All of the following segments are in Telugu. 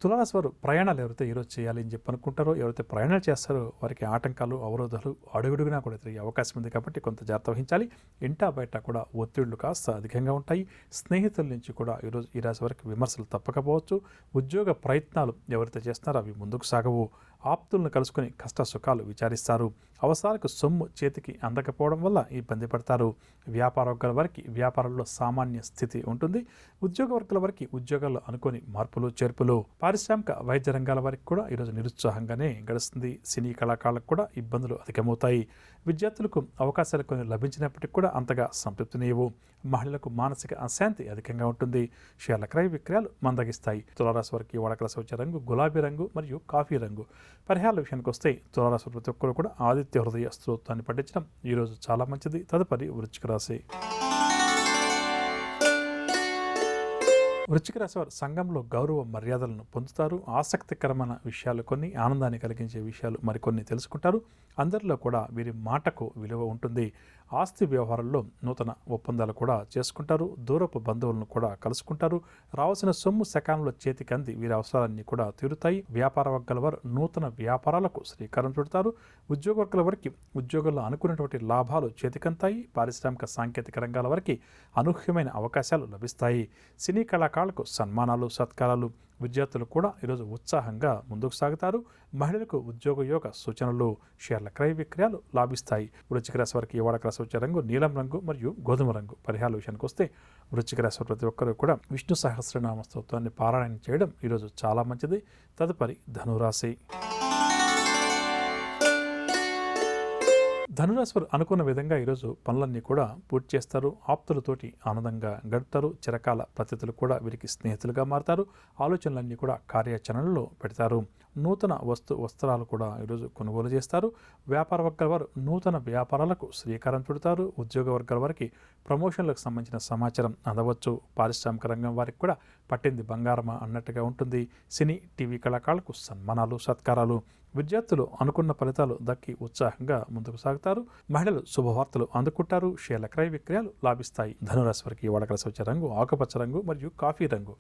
తులారాశి వారు ప్రయాణాలు ఎవరైతే ఈరోజు చేయాలి అని చెప్పి అనుకుంటారో, ఎవరైతే ప్రయాణాలు చేస్తారో వారికి ఆటంకాలు, అవరోధాలు అడుగడుగునా కూడా ఎదురయ్యే అవకాశం ఉంది. కాబట్టి కొంత జాగ్రత్త వహించాలి. ఇంటా బయట కూడా ఒత్తిళ్లు కాస్త అధికంగా ఉంటాయి. స్నేహితుల నుంచి కూడా ఈరోజు ఈ రాశి వారికి విమర్శలు తప్పకపోవచ్చు. ఉద్యోగ ప్రయత్నాలు ఎవరైతే చేస్తున్నారో అవి ముందుకు సాగవు. ఆప్తులను కలుసుకుని కష్ట సుఖాలు విచారిస్తారు. అవసరాలకు సొమ్ము చేతికి అందకపోవడం వల్ల ఇబ్బంది పడతారు. వ్యాపార వర్గాల వారికి వ్యాపారంలో సామాన్య స్థితి ఉంటుంది. ఉద్యోగ వర్గాల వారికి ఉద్యోగాల్లో అనుకోని మార్పులు చేర్పులు. పారిశ్రామిక వైద్య రంగాల వారికి కూడా ఈరోజు నిరుత్సాహంగానే గడుస్తుంది. సినీ కళాకారులకు కూడా ఇబ్బందులు అధికమవుతాయి. విద్యార్థులకు అవకాశాలు కొన్ని లభించినప్పటికీ కూడా అంతగా సంతృప్తినివ్వవు. మహిళలకు మానసిక అశాంతి అధికంగా ఉంటుంది. షేర్ల క్రయ విక్రయాలు మందగిస్తాయి. తులారాశి వారికి వాడకల సూచన రంగు గులాబీ రంగు మరియు కాఫీ రంగు. పరిహారాల విషయానికి వస్తే తులారాశి ప్రతి ఒక్కరు కూడా ఆదిత్య హృదయ స్తోత్రాన్ని పఠించడం ఈరోజు చాలా మంచిది. తదుపరి వృశ్చిక రాశి. వృశ్చిక రాశి వారు సంఘంలో గౌరవ మర్యాదలను పొందుతారు. ఆసక్తికరమైన విషయాలు కొన్ని, ఆనందాన్ని కలిగించే విషయాలు మరికొన్ని తెలుసుకుంటారు. అందరిలో కూడా వీరి మాటకు విలువ ఉంటుంది. ఆస్తి వ్యవహారాల్లో నూతన ఒప్పందాలు కూడా చేసుకుంటారు. దూరపు బంధువులను కూడా కలుసుకుంటారు. రావాల్సిన సొమ్ము సకాలంలో చేతికి అంది వీరి అవసరాలన్నీ కూడా తీరుతాయి. వ్యాపార వర్గాల వారు నూతన వ్యాపారాలకు శ్రీకారం చుడతారు. ఉద్యోగ వర్గాల వారికి ఉద్యోగంలో అనుకున్నటువంటి లాభాలు చేతికంతాయి. పారిశ్రామిక సాంకేతిక రంగాల వారికి అనూహ్యమైన అవకాశాలు లభిస్తాయి. సినీ కళాకారులకు సన్మానాలు, సత్కారాలు. విద్యార్థులు కూడా ఈరోజు ఉత్సాహంగా ముందుకు సాగుతారు. మహిళలకు ఉద్యోగ యోగ సూచనలు, షేర్ల క్రయ విక్రయాలు లాభిస్తాయి. వృశ్చిక రాశి వారికి ఈ వాడకల సూచన రంగు నీలం రంగు మరియు గోధుమ రంగు. పరిహారాల విషయానికి వస్తే వృశ్చిక రాశి ప్రతి ఒక్కరూ కూడా విష్ణు సహస్రనామ స్తోత్రాన్ని పారాయణ చేయడం ఈరోజు చాలా మంచిది. తదుపరి ధనురాశి. ధనురాశి వారు అనుకున్న విధంగా ఈరోజు పనులన్నీ కూడా పూర్తి చేస్తారు. ఆప్తులతోటి ఆనందంగా గడుపుతారు. చిరకాల ప్రతిథులు కూడా వీరికి స్నేహితులుగా మారుతారు. ఆలోచనలన్నీ కూడా కార్యాచరణలో పెడతారు. నూతన వస్త్రాలు కూడా ఈరోజు కొనుగోలు చేస్తారు. వ్యాపార వర్గాల వారు నూతన వ్యాపారాలకు శ్రీకారం చుడతారు. ఉద్యోగ వర్గాల వారికి ప్రమోషన్లకు సంబంధించిన సమాచారం అందవచ్చు. పారిశ్రామిక రంగం వారికి కూడా పట్టింది బంగారమా అన్నట్టుగా ఉంటుంది. సినీ టీవీ కళాకారులకు సన్మానాలు, సత్కారాలు. విద్యార్థులు అనుకున్న ఫలితాలు దక్కి ఉత్సాహంగా ముందుకు సాగుతారు. మహిళలు శుభవార్తలు అందుకుంటారు. షేర్ల క్రయ విక్రయాలు లాభిస్తాయి. ధనురాశి వారికి వాడకల సూచన రంగు ఆకుపచ్చ రంగు మరియు కాఫీ రంగు.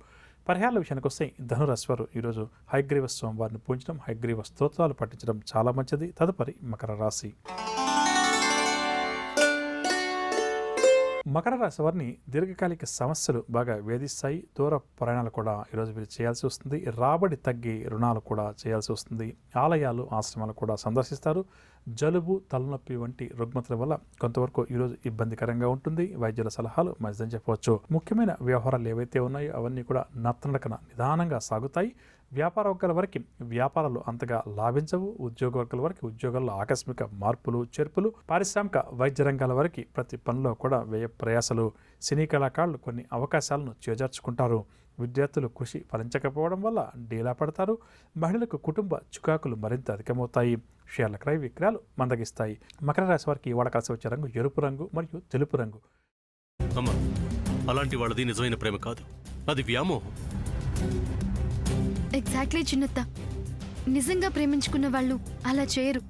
పరిహారాల విషయానికి వస్తే ధనురాశి వారు ఈరోజు హయగ్రీవ స్వామివారిని పూజించడం, హయగ్రీవ స్తోత్రాలు పఠించడం చాలా మంచిది. తదుపరి మకర రాశి. మకర రాశి వారిని దీర్ఘకాలిక సమస్యలు బాగా వేధిస్తాయి. దూర ప్రయాణాలు కూడా ఈరోజు వీరు చేయాల్సి వస్తుంది. రాబడి తగ్గి రుణాలు కూడా చేయాల్సి వస్తుంది. ఆలయాలు, ఆశ్రమాలు కూడా సందర్శిస్తారు. జలుబు, తలనొప్పి వంటి రుగ్మతల వల్ల కొంతవరకు ఈరోజు ఇబ్బందికరంగా ఉంటుంది. వైద్యుల సలహాలు మంచిదని చెప్పవచ్చు. ముఖ్యమైన వ్యవహారాలు ఏవైతే ఉన్నాయో అవన్నీ కూడా నత్తనడకన నిదానంగా సాగుతాయి. వ్యాపార వర్గాల వరకు వ్యాపారాలు అంతగా లాభించవు. ఉద్యోగ వర్గాల వరకు ఉద్యోగాల్లో ఆకస్మిక మార్పులు చేర్పులు. పారిశ్రామిక వైద్య రంగాల వరకు ప్రతి పనిలో కూడా వ్యయ ప్రయాసలు. సినీ కళాకారులు కొన్ని అవకాశాలను చేజార్చుకుంటారు. విద్యార్థులు కృషి ఫలించకపోవడం వల్ల డీలా పడతారు. మహిళలకు కుటుంబ చికాకులు మరింత అధికమవుతాయి. షేర్ల క్రయ విక్రయాలు మందగిస్తాయి. మకర రాశి వారికి వాడకాల్సి వచ్చే రంగు ఎరుపు రంగు మరియు తెలుపు రంగు. అలాంటి వాళ్ళది నిజమైన ప్రేమ కాదు, అది వ్యామోహం. ఎగ్జాక్ట్లీ చిన్నత్త. నిజంగా ప్రేమించుకున్న వాళ్ళు అలా చేయరు.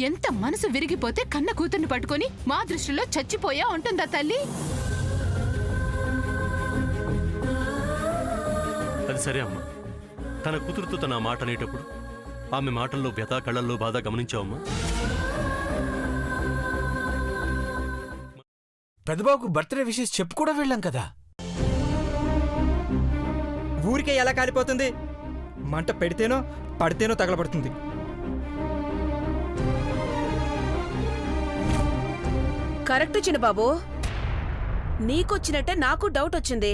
ఎంత మనసు విరిగిపోతే కన్న కూతుర్ని పట్టుకొని మా దృష్టిలో చచ్చిపోయా ఉంటుందా తల్లి? అది సరే అమ్మా, తన కూతురుతో తన మాట అనేటప్పుడు ఆమె మాటల్లో వ్యథా, కళ్ళల్లో బాధ గమనించావమ్మా? పెద్దబాబుకు బర్త్డే విషెస్ చెప్పు కూడా వెళ్ళాం కదా. ఊరికే ఎలా కాలిపోతుంది? మంట పెడితేనో పడితేనో తగలబడుతుంది. కరెక్ట్ చిన్నబాబు, నీకొచ్చినట్టే నాకు డౌట్ వచ్చింది.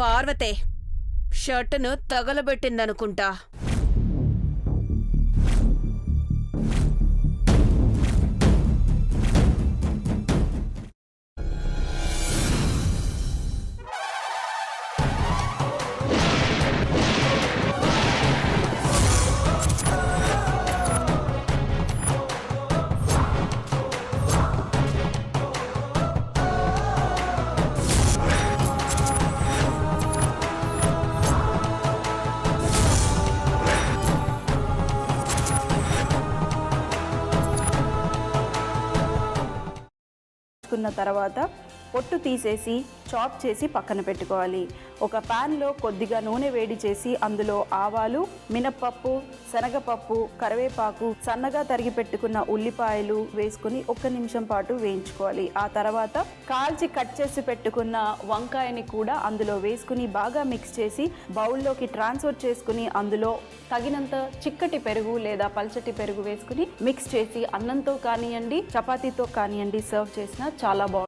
పార్వతే షర్టును తగలబెట్టిందనుకుంటా. తర్వాత పొట్టు తీసేసి చాప్ చేసి పక్కన పెట్టుకోవాలి. ఒక ప్యాన్లో కొద్దిగా నూనె వేడి చేసి అందులో ఆవాలు, మినప్పప్పు, శనగపప్పు, కరివేపాకు, సన్నగా తరిగి పెట్టుకున్న ఉల్లిపాయలు వేసుకుని 1 నిమిషం పాటు వేయించుకోవాలి. ఆ తర్వాత కాల్చి కట్ చేసి పెట్టుకున్న వంకాయని కూడా అందులో వేసుకుని బాగా మిక్స్ చేసి బౌల్లోకి ట్రాన్స్ఫర్ చేసుకుని అందులో తగినంత చిక్కటి పెరుగు లేదా పల్చటి పెరుగు వేసుకుని మిక్స్ చేసి అన్నంతో కానివ్వండి, చపాతీతో కానివ్వండి సర్వ్ చేసినా చాలా బాగుంటుంది.